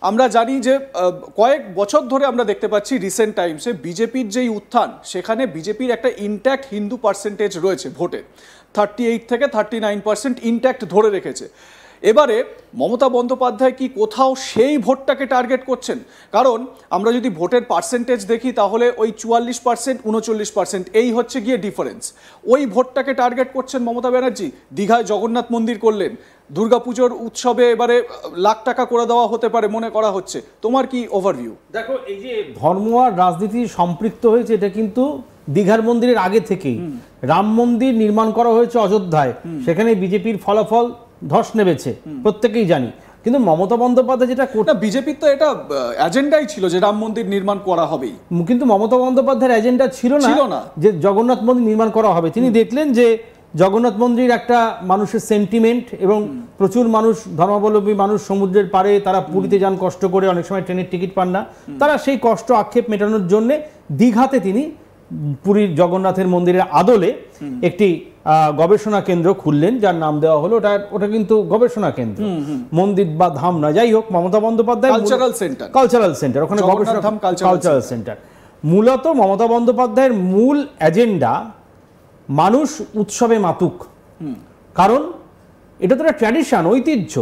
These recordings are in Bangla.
আমরা জানি যে কয়েক বছর ধরে আমরা দেখতে পাচ্ছি রিসেন্ট টাইমসে বিজেপির যেই উত্থান, সেখানে বিজেপির একটা ইনট্যাক্ট হিন্দু পার্সেন্টেজ রয়েছে ভোটে, 38 থেকে 39% ইনট্যাক্ট ধরে রেখেছে। এবারে মমতা বন্দ্যোপাধ্যায় কি কোথাও সেই ভোটটাকে টার্গেট করছেন? কারণ আমরা যদি ভোটের পার্সেন্টেজ দেখি তাহলে ওই 44%, 39% এই হচ্ছে গিয়ে ডিফারেন্স। ওই ভোটটাকে টার্গেট করছেন মমতা ব্যানার্জি। দীঘায় জগন্নাথ মন্দির করলেন, দুর্গাপুজোর উৎসবে এবারে লাখ টাকা করে দেওয়া হতে পারে মনে করা হচ্ছে। তোমার কি ওভারভিউ? দেখো, এই যে ধর্ম আর রাজনীতি সম্পৃক্ত হয়েছে, এটা কিন্তু দীঘার মন্দিরের আগে থেকেই। রাম মন্দির নির্মাণ করা হয়েছে অযোধ্যায়, সেখানে বিজেপির ফলাফল ধস নেমেছে, প্রত্যেকেই জানি। কিন্তু মমতা বন্দ্যোপাধ্যায় যেটা করতে, বিজেপির তো এটা এজেন্ডাই ছিল যে রাম মন্দির নির্মাণ করা হবেই, কিন্তু মমতা বন্দ্যোপাধ্যায়ের এজেন্ডা ছিল না যে জগন্নাথ মন্দির নির্মাণ করা হবে। তিনি দেখলেন যে জগন্নাথ মন্দির একটা মানুষের সেন্টিমেন্ট, এবং প্রচুর মানুষ, ধর্মাবলম্বী মানুষ সমুদ্রের পাড়ে, তারা পুরীতে যান কষ্ট করে, অনেক সময় ট্রেনের টিকিট পান না, তারা সেই কষ্ট আক্ষেপ মেটানোর জন্য দীঘাতে তিনি পুরীর জগন্নাথের মন্দিরের আদলে একটি গবেষণা কেন্দ্র খুললেন, যার নাম দেওয়া হলো, ওটা কিন্তু গবেষণা কেন্দ্র, মন্দির বা ধাম না, যাই হোক, মমতা বন্দ্যোপাধ্যায় কালচারাল সেন্টার, ওখানে গবেষণা কালচারাল সেন্টার। মূলত মমতা বন্দ্যোপাধ্যায়ের মূল এজেন্ডা মানুষ উৎসবে মাতুক, কারণ এটা তো একটা ট্র্যাডিশন, ঐতিহ্য।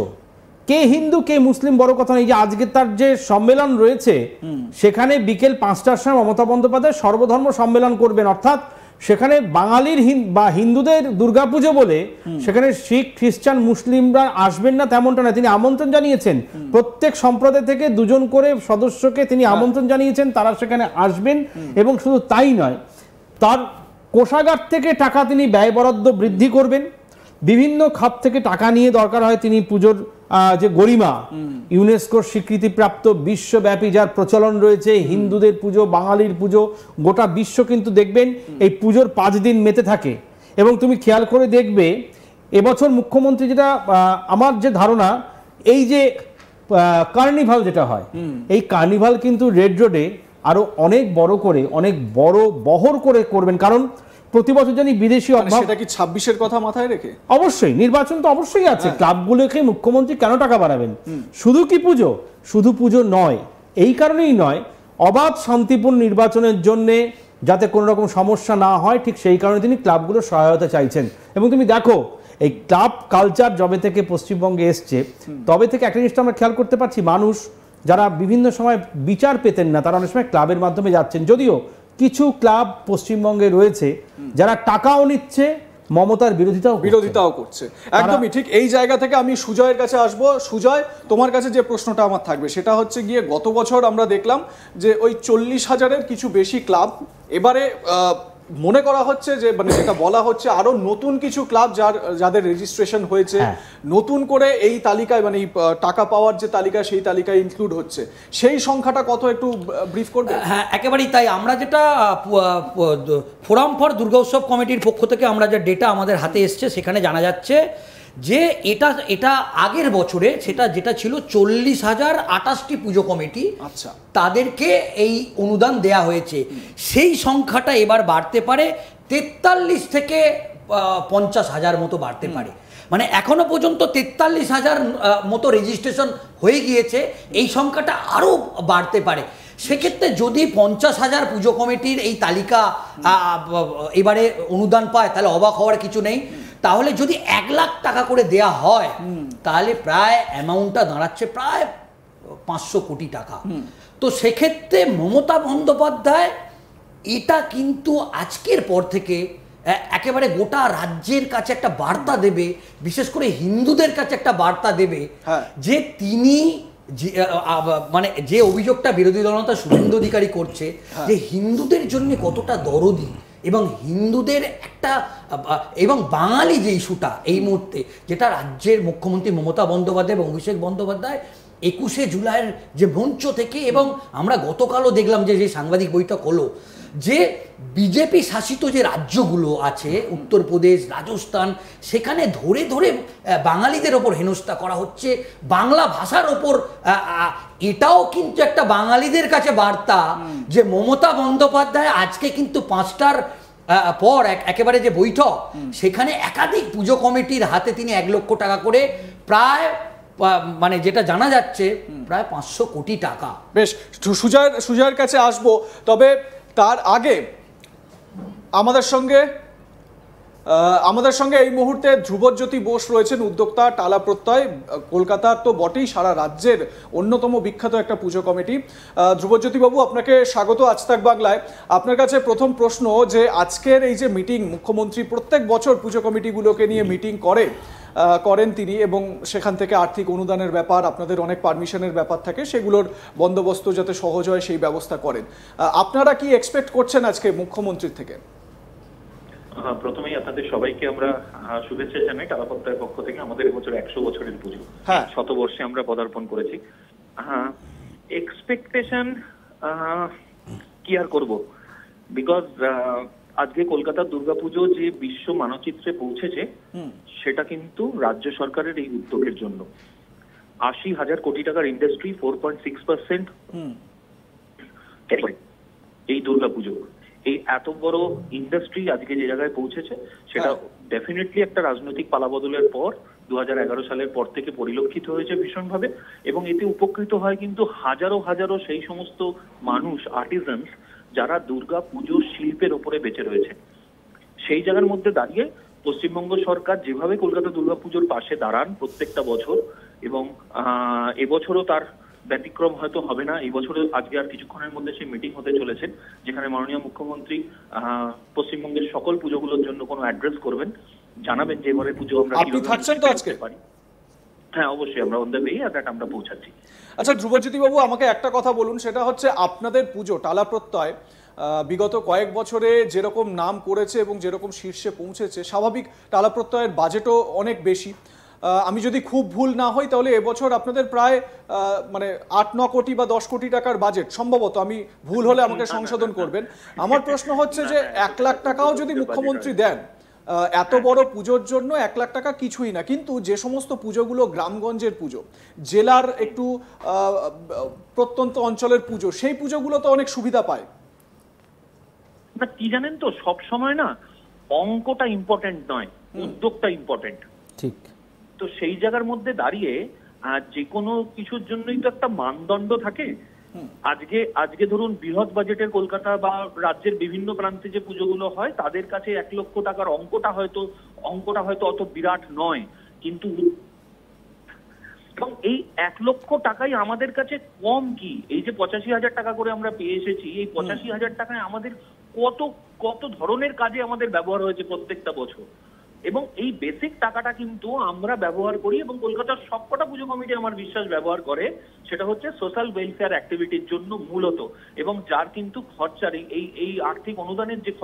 কে হিন্দু কে মুসলিম বড় কথা নেই। যে আজকে তার যে সম্মেলন রয়েছে, সেখানে বিকেল 5টার সময় মমতা বন্দ্যোপাধ্যায় সর্বধর্ম সম্মেলন করবেন, অর্থাৎ সেখানে বাঙালির বা হিন্দুদের দুর্গাপুজো বলে সেখানে শিখ, খ্রিস্টান, মুসলিমরা আসবেন না তেমনটা না। তিনি আমন্ত্রণ জানিয়েছেন, প্রত্যেক সম্প্রদায় থেকে 2 জন করে সদস্যকে তিনি আমন্ত্রণ জানিয়েছেন, তারা সেখানে আসবেন। এবং শুধু তাই নয়, তার কোষাগার থেকে টাকা তিনি ব্যয় বরাদ্দ বৃদ্ধি করবেন, বিভিন্ন খাত থেকে টাকা নিয়ে দরকার হয় তিনি পুজোর যে গরিমা, ইউনেস্কোর স্বীকৃতিপ্রাপ্ত বিশ্বব্যাপী যার প্রচলন রয়েছে, হিন্দুদের পুজো, বাঙালির পুজো, গোটা বিশ্ব কিন্তু দেখবেন এই পুজোর 5 দিন মেতে থাকে। এবং তুমি খেয়াল করে দেখবে এবছর মুখ্যমন্ত্রী, যেটা আমার যে ধারণা, এই যে কার্নিভাল যেটা হয়, এই কার্নিভাল কিন্তু রেড রোডে আরো অনেক বড় করে, অনেক বড় বহর করে করবেন। কারণ প্রতি বছর জানি বিদেশি অভাব, সেটা কি 26-এর কথা মাথায় রেখে? অবশ্যই, নির্বাচন তো অবশ্যই আছে। ক্লাবগুলোকে মুখ্যমন্ত্রী কেন টাকা বাড়াবেন? শুধু কি পুজো? শুধু পুজো নয়, এই কারণেই নয়, অবাধ শান্তিপূর্ণ নির্বাচনের জন্য যাতে কোনো রকম সমস্যা না হয়, ঠিক সেই কারণে তিনি ক্লাবগুলোর সহায়তা চাইছেন। এবং তুমি দেখো, এই ক্লাব কালচার যবে থেকে পশ্চিমবঙ্গে এসছে, তবে থেকে একটা জিনিসটা আমরা খেয়াল করতে পারছি, মানুষ যারা বিভিন্ন সময় বিচার পেতেন না, তারা অনেক সময় ক্লাবের মাধ্যমে যাচ্ছেন। যদিও কিছু ক্লাব পশ্চিমবঙ্গে রয়েছে যারা টাকাও নিচ্ছে, মমতার বিরোধিতাও করছে। একদমই ঠিক। এই জায়গা থেকে আমি সুজয়ের কাছে আসব। সুজয়, তোমার কাছে যে প্রশ্নটা আমার থাকবে সেটা হচ্ছে গিয়ে, গত বছর আমরা দেখলাম যে ওই 40,000-এর কিছু বেশি ক্লাব, এবারে মনে করা হচ্ছে যে, মানে যেটা বলা হচ্ছে, আরো নতুন কিছু ক্লাব যাদের রেজিস্ট্রেশন হয়েছে, নতুন করে এই তালিকায়, মানে টাকা পাওয়ার যে তালিকা, সেই তালিকায় ইনক্লুড হচ্ছে। সেই সংখ্যাটা কত, একটু ব্রিফ করবে? হ্যাঁ, একেবারেই তাই। আমরা যেটা ফোরাম ফর দুর্গা উৎসব কমিটির পক্ষ থেকে আমরা যে ডেটা আমাদের হাতে এসছে, সেখানে জানা যাচ্ছে যে এটা আগের বছরে যেটা ছিল 40,028টি পুজো কমিটি, আচ্ছা, তাদেরকে এই অনুদান দেয়া হয়েছে। সেই সংখ্যাটা এবার বাড়তে পারে 43 থেকে 50,000 মতো বাড়তে পারে। মানে এখনো পর্যন্ত 43,000 মতো রেজিস্ট্রেশন হয়ে গিয়েছে, এই সংখ্যাটা আরও বাড়তে পারে। সেক্ষেত্রে যদি 50,000 পুজো কমিটির এই তালিকা এবারে অনুদান পায়, তাহলে অবাক হওয়ার কিছু নেই। তাহলে যদি 1 লাখ টাকা করে দেয়া হয়, তাহলে প্রায় অ্যামাউন্টটা দাঁড়াচ্ছে প্রায় 500 কোটি টাকা। তো সেক্ষেত্রে মমতা বন্দ্যোপাধ্যায় এটা কিন্তু আজকের পর থেকে একেবারে গোটা রাজ্যের কাছে একটা বার্তা দেবে, বিশেষ করে হিন্দুদের কাছে একটা বার্তা দেবে যে তিনি মানে যে অভিযোগটা বিরোধী দলনেতা শুভেন্দু অধিকারী করছে, যে হিন্দুদের জন্য কতটা দরদি, এবং হিন্দুদের একটা, এবং বাঙালি যে ইস্যুটা এই মুহূর্তে, যেটা রাজ্যের মুখ্যমন্ত্রী মমতা বন্দ্যোপাধ্যায় এবং অভিষেক বন্দ্যোপাধ্যায় 21শে জুলাইয়ের যে মঞ্চ থেকে, এবং আমরা গতকালও দেখলাম যে সাংবাদিক বৈঠক হলো, যে বিজেপি শাসিত যে রাজ্যগুলো আছে, উত্তরপ্রদেশ, রাজস্থান, সেখানে ধরে ধরে বাঙালিদের ওপর হেনস্থা করা হচ্ছে, বাংলা ভাষার ওপর। এটাও কিন্তু একটা বাঙালিদের কাছে বার্তা যে মমতা বন্দ্যোপাধ্যায় আজকে কিন্তু 5টার পর একেবারে যে বৈঠক, সেখানে একাধিক পুজো কমিটির হাতে তিনি 1 লক্ষ টাকা করে প্রায় মানে যেটা জানা যাচ্ছে প্রায় 500 কোটি টাকা। বেশ, সুজয়ের কাছে আসবো, তবে তার আগে আমাদের সঙ্গে এই মুহূর্তে ধ্রুবজ্যোতি বোস রয়েছেন, উদ্যোক্তা টালা প্রত্যয়, কলকাতার তো বটেই, সারা রাজ্যের অন্যতম বিখ্যাত একটা পুজো কমিটি। ধ্রুবজ্যোতি বাবু, আপনাকে স্বাগত আজ তাক বাংলায়। আপনার কাছে প্রথম প্রশ্ন, যে আজকের এই যে মিটিং, মুখ্যমন্ত্রী প্রত্যেক বছর পুজো কমিটিগুলোকে নিয়ে মিটিং করেন তিনি, এবং সেখান থেকে আর্থিক অনুদানের ব্যাপার, আপনাদের অনেক পারমিশনের ব্যাপার থাকে, সেগুলোর বন্দোবস্ত যাতে সহজ হয় সেই ব্যবস্থা করেন। আপনারা কি এক্সপেক্ট করছেন আজকে মুখ্যমন্ত্রীর থেকে? প্রথমেই আপনাদের সবাইকে আমরা শুভেচ্ছা জানাই টালা প্রত্যয়ের পক্ষ থেকে। আমাদের এবছর 100 বছরের পুজো, শতবর্ষে আমরা পদার্পণ করেছি। এক্সপেকটেশন কি আর করব, বিকজ আজকে কলকাতার দুর্গাপুজো যে বিশ্ব মানচিত্রে পৌঁছেছে সেটা কিন্তু রাজ্য সরকারের এই উদ্যোগের জন্য। 80,000 কোটি টাকার ইন্ডাস্ট্রি, 4.6% এই দুর্গাপুজো, এই এত বড় ইন্ডাস্ট্রি আজকে যে জায়গায় পৌঁছেছে সেটা ডেফিনেটলি একটা রাজনৈতিক পালাবদলের পর 2011 সালের পর থেকে পরিলক্ষিত হয়েছে ভীষণভাবে, এবং এতে উপকৃত হয় কিন্তু হাজারো হাজারো সেই সমস্ত মানুষ, আর্টিজানস, যারা দুর্গা পুজোর শিল্পের ওপরে বেঁচে রয়েছে। সেই জায়গার মধ্যে দাঁড়িয়ে পশ্চিমবঙ্গ সরকার যেভাবে কলকাতা দুর্গাপুজোর পাশে দাঁড়ান প্রত্যেকটা বছর, এবং এবছরও তার ব্যতিক্রম হয়তো হবে না। এই বছর আজকে আর কিছুক্ষণের মধ্যে সেই মিটিং হতে চলেছে, যেখানে মাননীয় মুখ্যমন্ত্রী পশ্চিমবঙ্গের সকল পুজোগুলোর জন্য কোনো অ্যাড্রেস করবেন, জানাবেন যে এবারে পুজো আমরা আপনি থাকছেন তো আজকে? হ্যাঁ, অবশ্যই আমরা অন দ্য ওয়ে আমরা পৌঁছাচ্ছি। আচ্ছা ধ্রুবজ্যোতি বাবু, আমাকে একটা কথা বলুন, সেটা হচ্ছে আপনাদের পুজো টালা প্রত্যয় বিগত কয়েক বছরে যেরকম নাম করেছে এবং যেরকম শীর্ষে পৌঁছেছে, স্বাভাবিক টালা প্রত্যয়ের বাজেটও অনেক বেশি। আমি যদি খুব ভুল না হই তাহলে এবছর আপনাদের প্রায় মানে 8-9 কোটি বা 10 কোটি টাকার বাজেট সম্ভবত, আমি ভুল হলে আমাকে সংশোধন করবেন। আমার প্রশ্ন হচ্ছে যে 1 লাখ টাকাও যদি মুখ্যমন্ত্রী দেন এত বড় পুজোর জন্য, 1 লাখ টাকা কিছুই না, কিন্তু যে সমস্ত পুজোগুলো গ্রামগঞ্জের পুজো, জেলার একটু প্রত্যন্ত অঞ্চলের পুজো, সেই পুজোগুলো তো অনেক সুবিধা পায় না। কি জানেন তো, সব সময় না অঙ্কটা ইম্পর্টেন্ট নয়, উদ্যোগটা ইম্পর্টেন্ট। ঠিক। তো সেই জায়গার মধ্যে দাঁড়িয়ে যে কোনো কিছুর জন্যই তো একটা মানদণ্ড থাকে। আজকে ধরুন বৃহৎ বাজেটের কলকাতা বা রাজ্যের বিভিন্ন প্রান্তে যে পুজোগুলো হয়, তাদের কাছে 1 লক্ষ টাকার অঙ্কটা হয়তো অত বিরাট নয়, কিন্তু এবং এই 1 লক্ষ টাকাই আমাদের কাছে কম কি? এই যে 85,000 টাকা করে আমরা পেয়ে এসেছি, এই 85,000 টাকায় আমাদের কত ধরনের কাজে আমাদের ব্যবহার হয়েছে প্রত্যেকটা বছর, এবং এই বেসিক টাকাটা কিন্তু আমরা ব্যবহার করি, এবং কলকাতার সবকটা পুজো কমিটি আমার বিশ্বাস ব্যবহার করে, সেটা হচ্ছে সোশ্যাল ওয়েলফেয়ার অ্যাক্টিভিটির জন্য মূলত, এবং যার কিন্তু খরচার এই আর্থিক অনুদানের যে খরচা